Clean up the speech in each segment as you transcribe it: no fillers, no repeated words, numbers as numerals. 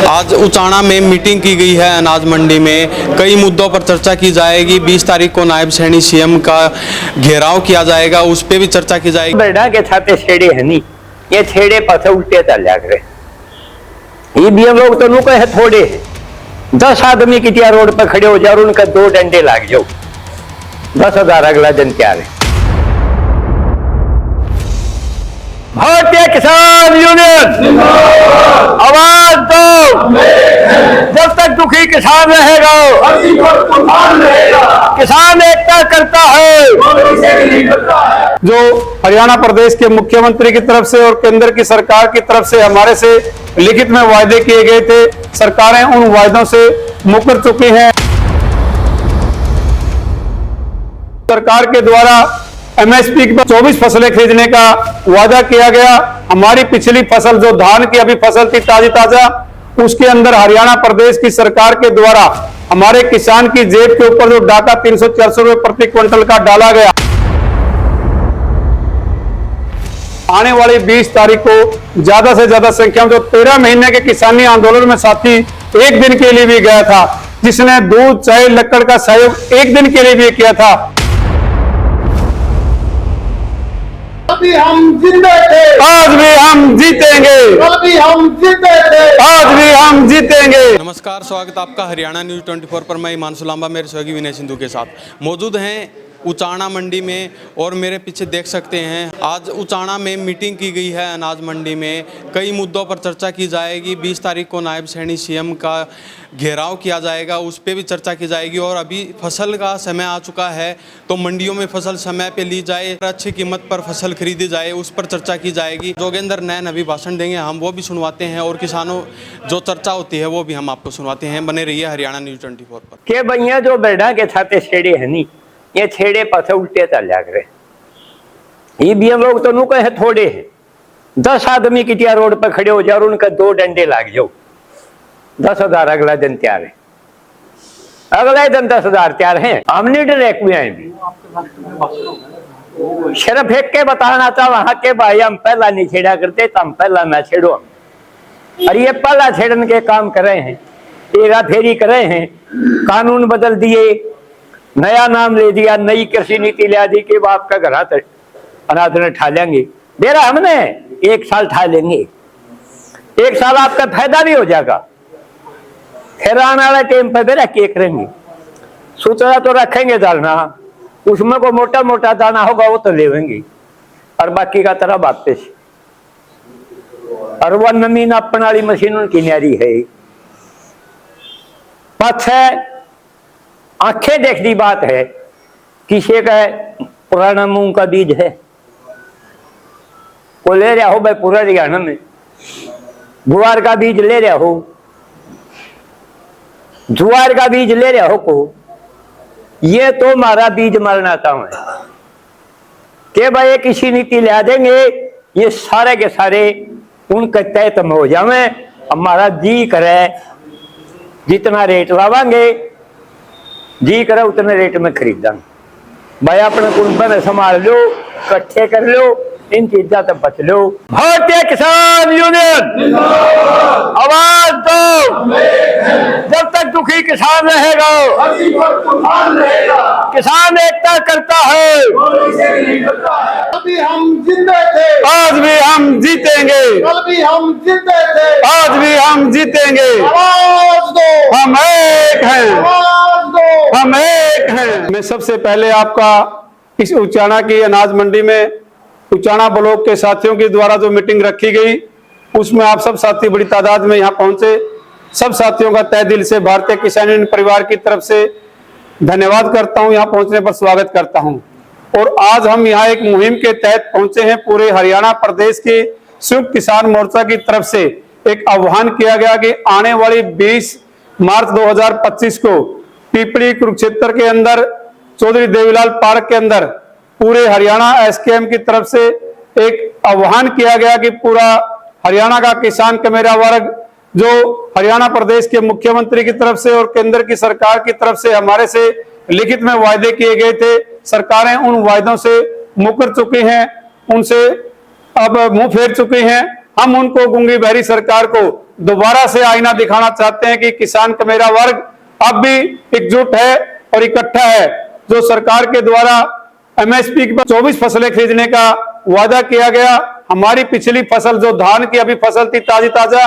आज उचाना में मीटिंग की गई है अनाज मंडी में। कई मुद्दों पर चर्चा की जाएगी। 20 तारीख को नायब सैनी सीएम का घेराव किया जाएगा, उस पर भी चर्चा की जाएगी। बेड़ा के छाते छेड़े है नहीं, ये छेड़े पासे उल्टे चल रहे। ये भी लोग तो नुके है थोड़े है। 10 आदमी की त्या रोड पर खड़े हो जाओ, उनका 2 डंडे लाग जाओ, 10,000 अगला दिन तैयार है। भारतीय किसान यूनियन आवाज दो। जब तक दुखी किसान रहेगा, किसान एकता करता है। जो हरियाणा प्रदेश के मुख्यमंत्री की तरफ से और केंद्र की सरकार की तरफ से हमारे से लिखित में वायदे किए गए थे, सरकारें उन वायदों से मुकर चुकी हैं। सरकार के द्वारा एमएसपी पर 24 फसलें खरीदने का वादा किया गया। हमारी पिछली फसल जो धान की अभी फसल थी ताजी ताजा, उसके अंदर हरियाणा प्रदेश की सरकार के द्वारा हमारे किसान की जेब के ऊपर जो डाका 300-400 रुपए प्रति क्विंटल का डाला गया। आने वाली 20 तारीख को ज्यादा से ज्यादा संख्या में जो 13 महीने के किसानी आंदोलन में साथी एक दिन के लिए भी गया था, जिसने दूध चाय लकड़ का सहयोग एक दिन के लिए भी किया था। अभी हम जिंदे थे, आज भी हम जीतेंगे। अभी हम जिंदे थे, आज भी हम जीतेंगे। नमस्कार, स्वागत आपका हरियाणा न्यूज 24 पर। मैं हिमांशु लांबा मेरे सहयोगी विनय सिंधु के साथ मौजूद हैं उचाना मंडी में, और मेरे पीछे देख सकते हैं आज उचाना में मीटिंग की गई है अनाज मंडी में। कई मुद्दों पर चर्चा की जाएगी। 20 तारीख को नायब सैनी सीएम का घेराव किया जाएगा, उस पर भी चर्चा की जाएगी। और अभी फसल का समय आ चुका है, तो मंडियों में फसल समय पे ली जाए, अच्छी कीमत पर फसल खरीदी जाए, उस पर चर्चा की जाएगी। जोगेंद्र नैन अभी भाषण देंगे, हम वो भी सुनवाते हैं, और किसानों जो चर्चा होती है वो भी हम आपको सुनवाते हैं। बने रहिए हरियाणा न्यूज 24 पर। के भैया जो बेड़ा के छाते छेड़े है नहीं, ये छेड़े पासे उल्टे चल रहे। ये भी लोग तो नुके है थोड़े है। 10 आदमी की त्या रोड पर खड़े हो जाओ, उनका 2 डंडे लाग जाओ, 10,000 अगला दिन तैयार है। अगला दिन 10,000 तैयार है। हमने डायरेक्ट में आए भी सिर्फ एक के बताना था वहां के भाई, हम पहला नहीं छेड़ा करते, तो हम पहला ना छेड़ो। और ये पहला छेड़न के काम कर रहे हैं, तेरा फेरी कर रहे हैं। कानून बदल दिए, नया नाम ले दिया, नई कृषि नीति ला दी कि बाप का घर अनाज ने ठा लेंगे। दे रहा हमने 1 साल ठा लेंगे, 1 साल आपका फायदा भी हो जाएगा। फिर आने वाले टाइम पर बेरा क्या करेंगे? सूचना तो रखेंगे डालना, उसमें को मोटा मोटा दाना होगा वो तो लेवेंगे, और बाकी का तरह वापस। और वह नमीन अपने वाली मशीन उनकी न्यारी है। पथ है, आंखें देखनी बात है। किसी का पुराना मूंग का बीज है, को ले रहा हो भाई पूरा हरियाणा में, गुआर का बीज ले रहा हो, जुआर का बीज ले रहा हो को, ये तो हमारा बीज मरना चाहूँ के भाई किसी नीति ला देंगे, ये सारे के सारे उनके तय तम हो जावे। हमारा जी करे जितना रेट लावांगे, जी करे उतने रेट में खरीदा। भाई अपने कुंबे संभाल लो, इकट्ठे कर लो, इन चीजों से बच लो। भारतीय किसान यूनियन आवाज दो। जब तक दुखी किसान रहेगा, किसान एकता करता है। अभी हम जिंदे थे, आज भी हम जीतेंगे। अभी हम जिंदे थे, आज भी हम जीतेंगे। आवाज दो, हम एक हैं, आवाज दो। हम एक हैं। मैं सबसे पहले आपका इस उचाना की अनाज मंडी में उचाना ब्लॉक के साथियों के द्वारा जो मीटिंग रखी गई, उसमें आप सब साथी बड़ी तादाद में यहाँ पहुंचे। सब साथियों का तहे दिल से भारतीय किसान यूनियन परिवार की तरफ से धन्यवाद करता हूं, यहाँ पहुंचने पर स्वागत करता हूं। और आज हम यहाँ एक मुहिम के तहत पहुंचे हैं। पूरे हरियाणा प्रदेश के संयुक्त किसान मोर्चा की तरफ से एक आह्वान किया गया कि आने वाली 20 मार्च 2025 को पीपली कुरुक्षेत्र के अंदर चौधरी देवीलाल पार्क के अंदर पूरे हरियाणा एसकेएम की तरफ से एक आह्वान किया गया कि पूरा हरियाणा का किसान कमेरा वर्ग जो हरियाणा प्रदेश के मुख्यमंत्री की तरफ से और केंद्र की सरकार की तरफ से हमारे से लिखित में वायदे किए गए थे, सरकारें उन वायदों से मुकर चुकी हैं, उनसे अब मुंह फेर चुकी हैं। हम उनको गूंगी बहरी सरकार को दोबारा से आईना दिखाना चाहते हैं कि किसान का मेरा वर्ग अब भी एकजुट है और इकट्ठा है। जो सरकार के द्वारा एमएसपी पर 24 फसलें खरीदने का वादा किया गया, हमारी पिछली फसल जो धान की अभी फसल थी ताजी ताजा,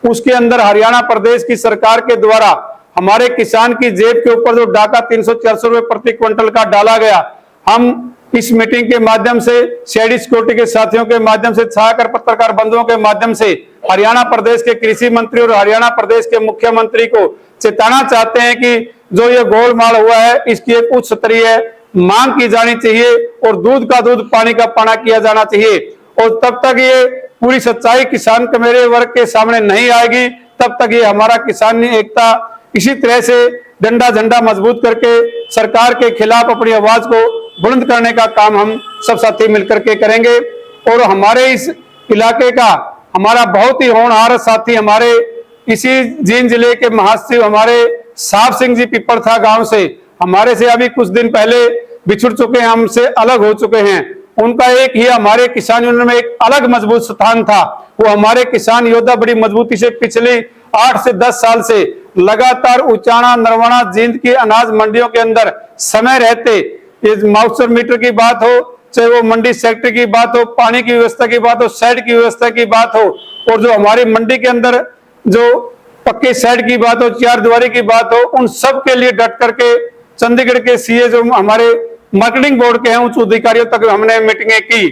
उसके अंदर हरियाणा प्रदेश की सरकार के द्वारा हमारे किसान की जेब के ऊपर जो डाका 300-400 रुपए प्रति क्विंटल का डाला गया, हम इस मीटिंग के माध्यम से सीआईडी सिक्योरिटी के साथियों के माध्यम से, छाकर पत्रकार बंधुओं के माध्यम से हरियाणा प्रदेश के कृषि मंत्री और हरियाणा प्रदेश के मुख्यमंत्री को चेताना चाहते हैं कि जो ये गोलमाल हुआ है इसकी एक उच्च स्तरीय मांग की जानी चाहिए और दूध का दूध पानी का पाना किया जाना चाहिए। और तब तक ये पूरी सच्चाई किसान के मेरे वर्ग के सामने नहीं आएगी, तब तक ये हमारा किसानी एकता इसी तरह से डंडा झंडा मजबूत करके सरकार के खिलाफ अपनी आवाज को बुलंद करने का काम हम सब साथी मिलकर के करेंगे। और हमारे इस इलाके का हमारा बहुत ही होनहार साथी, हमारे इसी जींद जिले के महासचिव हमारे साहब सिंह जी पिपरथा गांव से हमारे से अभी कुछ दिन पहले बिछुड़ चुके हैं, हमसे अलग हो चुके हैं। उनका एक ही हमारे किसान यूनियन में एक अलग मजबूत स्थान था। वो हमारे किसान योद्धा बड़ी मजबूती से पिछले 8 से 10 साल से लगातार उचाना, नरवाना, जींद की अनाज मंडियों के अंदर समय रहते, ये माउचर मीटर की बात हो, चाहे वो मंडी सेक्टर की बात हो, पानी की व्यवस्था की बात हो, शेड की व्यवस्था की बात हो, और जो हमारी मंडी के अंदर जो पक्के शेड की बात हो, चार दीवारी की बात हो, उन सब के लिए डट करके चंडीगढ़ के सीए जो हमारे मार्केटिंग बोर्ड के हैं उच्च अधिकारियों तक हमने मीटिंगें की।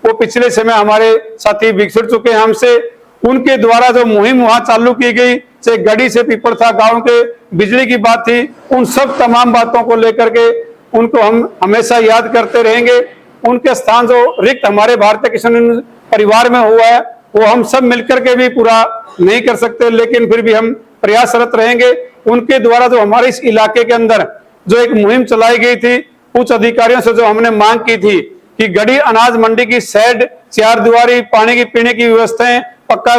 वो पिछले समय हमारे साथी बिछड़ चुके हैं हमसे। उनके द्वारा जो मुहिम वहां चालू की गई, चाहे गढ़ी से पिपरथा गांव के बिजली की बात थी, उन सब तमाम बातों को लेकर के उनको हम हमेशा याद करते रहेंगे। उनके स्थान जो रिक्त हमारे भारतीय किसान परिवार में हुआ है वो हम सब मिलकर के भी पूरा नहीं कर सकते, लेकिन फिर भी हम प्रयासरत रहेंगे। उनके द्वारा जो हमारे इस इलाके के अंदर जो एक मुहिम चलाई गई थी, उच्च अधिकारियों से जो हमने मांग की थी कि गढ़ी अनाज मंडी की शेड, चार दीवारी, पानी की पीने की व्यवस्थाएं, पक्का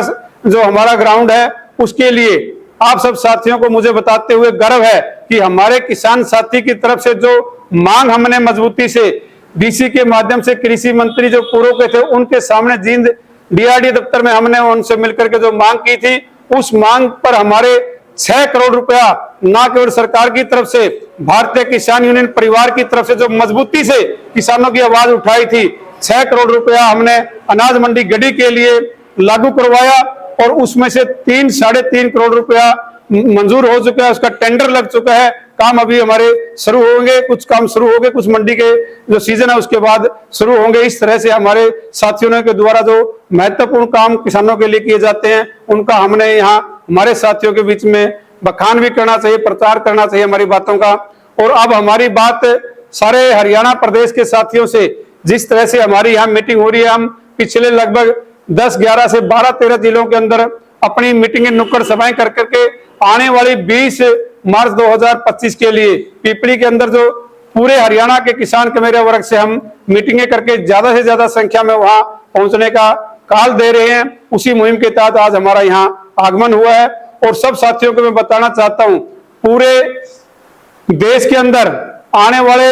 जो हमारा ग्राउंड है, उसके लिए आप सब साथियों को मुझे बताते हुए गर्व है कि हमारे किसान साथी की तरफ से जो मांग हमने मजबूती से डीसी के माध्यम से कृषि मंत्री जो पूर्व के थे उनके सामने जींद डीआरडी दफ्तर में हमने उनसे मिलकर के जो मांग की थी, उस मांग पर हमारे 6 करोड़ रुपया ना केवल सरकार की तरफ से, भारतीय किसान यूनियन परिवार की तरफ से जो मजबूती से किसानों की आवाज उठाई थी, 6 करोड़ रुपया हमने अनाज मंडी गढ़ी के लिए लागू करवाया और उसमें से 3-3.5 करोड़ रुपया मंजूर हो चुका है, उसका टेंडर लग चुका है। काम अभी हमारे शुरू होंगे, कुछ काम शुरू हो गए, कुछ मंडी के जो सीजन है उसके बाद शुरू होंगे। इस तरह से हमारे साथियों के द्वारा जो महत्वपूर्ण काम किसानों के लिए किए जाते हैं उनका हमने यहाँ हमारे साथियों के बीच में बखान भी करना चाहिए, प्रचार करना चाहिए हमारी बातों का। और अब हमारी बात सारे हरियाणा प्रदेश के साथियों से जिस तरह से हमारी यहाँ मीटिंग हो रही है, हम पिछले लगभग 10-11 से 12-13 जिलों के अंदर अपनी मीटिंगें, नुक्कड़ सभाएं कर करके आने वाली 20 मार्च 2025 के लिए पिपली के अंदर जो पूरे हरियाणा के किसान के मेरे वर्ग से हम मीटिंगें करके ज्यादा से ज्यादा संख्या में वहां पहुंचने का काल दे रहे हैं। उसी मुहिम के तहत आज हमारा यहाँ आगमन हुआ है। और सब साथियों को मैं बताना चाहता हूं, पूरे देश के अंदर आने वाले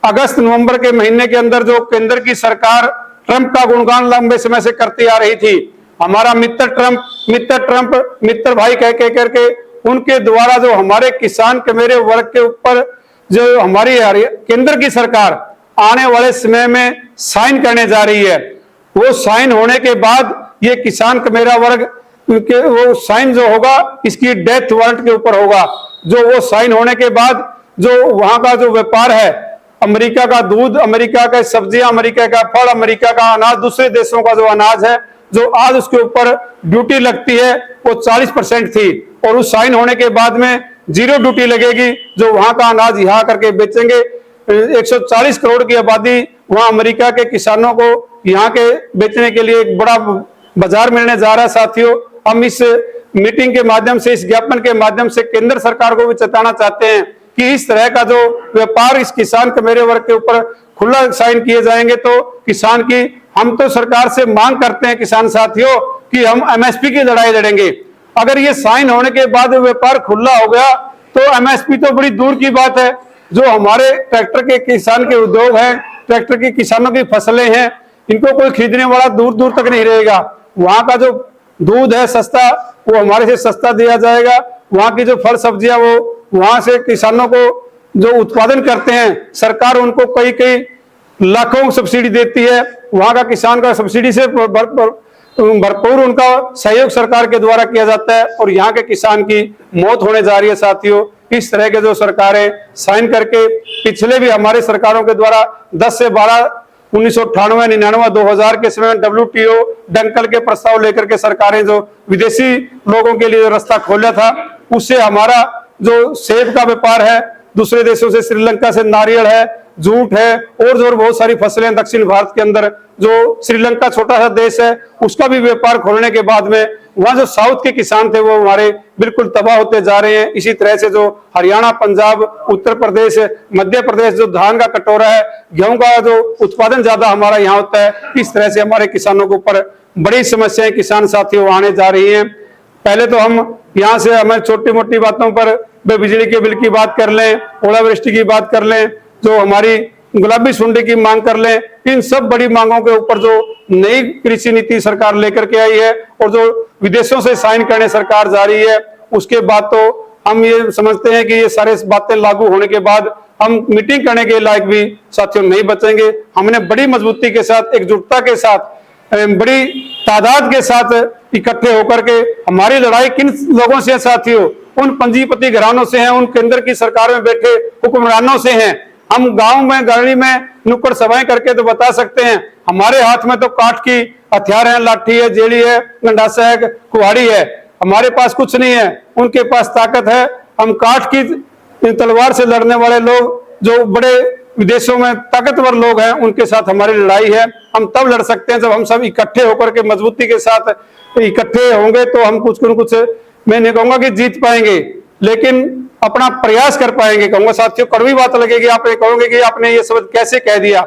अगस्त-नवंबर के महीने के अंदर जो केंद्र की सरकार ट्रंप का गुणगान लंबे समय से करती आ रही थी, हमारा मित्र ट्रंप मित्र भाई कह करके उनके द्वारा जो हमारे किसान के मेरे वर्ग के ऊपर जो हमारी केंद्र की सरकार आने वाले समय में साइन करने जा रही है, वो साइन होने के बाद ये किसान का मेरा वर्ग वो साइन जो होगा इसकी डेथ वारंट के ऊपर होगा। जो वो साइन होने के बाद जो वहां का जो व्यापार है, अमेरिका का दूध, अमेरिका का सब्जियां, अमेरिका का फल, अमेरिका का अनाज, दूसरे देशों का जो अनाज है जो आज उसके ऊपर ड्यूटी लगती है वो 40% थी और उस साइन होने के बाद में 0 ड्यूटी लगेगी। जो वहां का अनाज यहाँ करके बेचेंगे। 140 करोड़ की आबादी वहां अमेरिका के किसानों को यहाँ के बेचने के लिए एक बड़ा बाजार मिलने जा रहा है। साथियों, हम इस मीटिंग के माध्यम से, इस ज्ञापन के माध्यम से केंद्र सरकार को भी चेताना चाहते हैं कि इस तरह का जो व्यापार इस किसान के मेरे वर्ग के ऊपर खुला साइन किए जाएंगे तो किसान की, हम तो सरकार से मांग करते हैं किसान साथियों कि हम एमएसपी की लड़ाई लड़ेंगे। अगर ये साइन होने के बाद व्यापार खुला हो गया तो एमएसपी तो बड़ी दूर की बात है। जो हमारे ट्रैक्टर के किसान के उद्योग हैं, ट्रैक्टर के किसानों की फसलें हैं, इनको कोई खरीदने वाला दूर दूर तक नहीं रहेगा। वहां का जो दूध है सस्ता, वो हमारे से सस्ता दिया जाएगा। वहाँ की जो फल सब्जियां वो वहाँ से किसानों को जो उत्पादन करते हैं, सरकार उनको कई कई लाखों सब्सिडी देती है। वहाँ का किसान का सब्सिडी से भरपूर उनका सहयोग सरकार के द्वारा किया जाता है, और यहाँ के किसान की मौत होने जा रही है। साथियों, इस तरह के जो सरकारें साइन करके, पिछले भी हमारे सरकारों के द्वारा 10 से 12 1998, 99, 2000 के समय में WTO डंकल के प्रस्ताव लेकर के सरकारें जो विदेशी लोगों के लिए रास्ता खोला था, उससे हमारा जो सेब का व्यापार है दूसरे देशों से, श्रीलंका से नारियल है, जूट है, और जो बहुत सारी फसलें दक्षिण भारत के अंदर, जो श्रीलंका छोटा सा देश है उसका भी व्यापार खोलने के बाद में वहां जो साउथ के किसान थे वो हमारे बिल्कुल तबाह होते जा रहे हैं। इसी तरह से जो हरियाणा, पंजाब, उत्तर प्रदेश, मध्य प्रदेश जो धान का कटोरा है, गेहूं का जो उत्पादन ज्यादा हमारा यहाँ होता है, इस तरह से हमारे किसानों के ऊपर बड़ी समस्याएं किसान साथियों आने जा रही है। पहले तो हम यहाँ से हमें छोटी मोटी बातों पर बिजली के बिल की बात कर लें, ओलावृष्टि की बात कर लें, जो हमारी गुलाबी सुंडी की मांग कर लें, इन सब बड़ी मांगों के ऊपर जो नई कृषि नीति सरकार लेकर के आई है और जो विदेशों से साइन करने सरकार जा रही है, उसके बाद तो हम ये समझते हैं कि ये सारे बातें लागू होने के बाद हम मीटिंग करने के लायक भी साथियों नहीं बचेंगे। हमने बड़ी मजबूती के साथ, एकजुटता के साथ, बड़ी तादाद के साथ इकट्ठे होकर के, हमारी लड़ाई किन लोगों से है साथियों? उन पंजीपति घरानों से हैं, उन केंद्र की सरकार में बैठे हुक्मरानों से हैं। हम गांव में, गली में नुक्कड़ सभाएं करके तो बता सकते हैं, हमारे हाथ में तो काठ की हथियार है, लाठी है, जेली है, गंडासा है, कुहाड़ी है, हमारे पास कुछ नहीं है, उनके पास ताकत है। हम काठ की तलवार से लड़ने वाले लोग, जो बड़े विदेशों में ताकतवर लोग हैं, उनके साथ हमारी लड़ाई है। हम तब लड़ सकते हैं जब हम सब इकट्ठे होकर के मजबूती के साथ इकट्ठे होंगे, तो हम कुछ न कुछ, मैं नहीं कहूंगा कि जीत पाएंगे, लेकिन अपना प्रयास कर पाएंगे। कहूंगा साथियों, कड़वी बात लगेगी, आप ये कहोगे कि आपने ये शब्द कैसे कह दिया।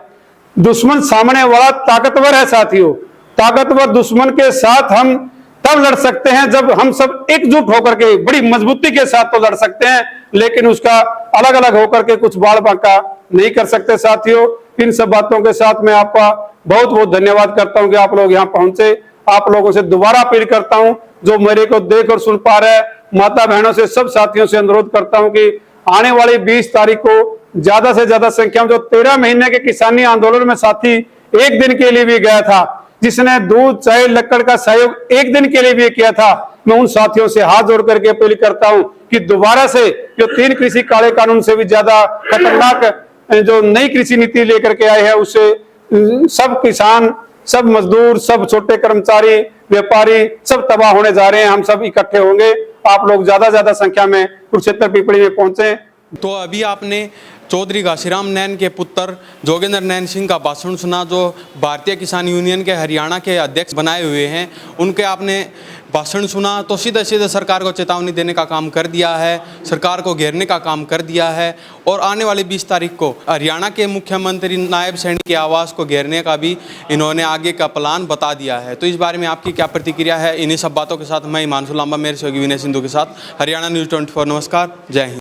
दुश्मन सामने वाला ताकतवर है साथियों, ताकतवर दुश्मन के साथ हम तब लड़ सकते हैं जब हम सब एकजुट होकर के, बड़ी मजबूती के साथ तो लड़ सकते हैं, लेकिन उसका अलग अलग होकर के कुछ बाल बांका नहीं कर सकते साथियों। इन सब बातों के साथ मैं आपका बहुत बहुत धन्यवाद करता हूं कि आप लोग यहाँ पहुंचे। आप लोगों से दोबारा अपील करता हूं, जो मेरे को देख और सुन पा रहे हैं, माता बहनों से, सब साथियों से अनुरोध करता हूं कि आने वाली 20 तारीख को ज्यादा से ज्यादा संख्या में, जो 13 महीने के किसानी आंदोलन में साथी एक दिन के लिए भी गया था, जिसने दूध, चाय, लकड़ का सहयोग एक दिन के लिए भी किया था, मैं उन साथियों से हाथ जोड़ करके अपील करता हूं कि दोबारा से जो 3 कृषि काले कानून से भी ज्यादा खतरनाक जो नई कृषि नीति लेकर के आए हैं, उससे सब किसान, सब मजदूर, सब छोटे कर्मचारी, व्यापारी सब तबाह होने जा रहे हैं। हम सब इकट्ठे होंगे, आप लोग ज्यादा संख्या में कुरुक्षेत्र पिपली में पहुंचे। तो अभी आपने चौधरी घासीराम नैन के पुत्र जोगेंद्र नैन सिंह का भाषण सुना, जो भारतीय किसान यूनियन के हरियाणा के अध्यक्ष बनाए हुए हैं। उनके आपने भाषण सुना तो सीधे सीधे सरकार को चेतावनी देने का काम कर दिया है, सरकार को घेरने का काम कर दिया है, और आने वाली 20 तारीख को हरियाणा के मुख्यमंत्री नायब सैनिक के आवास को घेरने का भी इन्होंने आगे का प्लान बता दिया है। तो इस बारे में आपकी क्या प्रतिक्रिया है? इन्हीं सब बातों के साथ मैं हिमांशु लांबा, मेरे सहयोगी विनय सिंधु के साथ, हरियाणा न्यूज़ 24। नमस्कार, जय हिंद।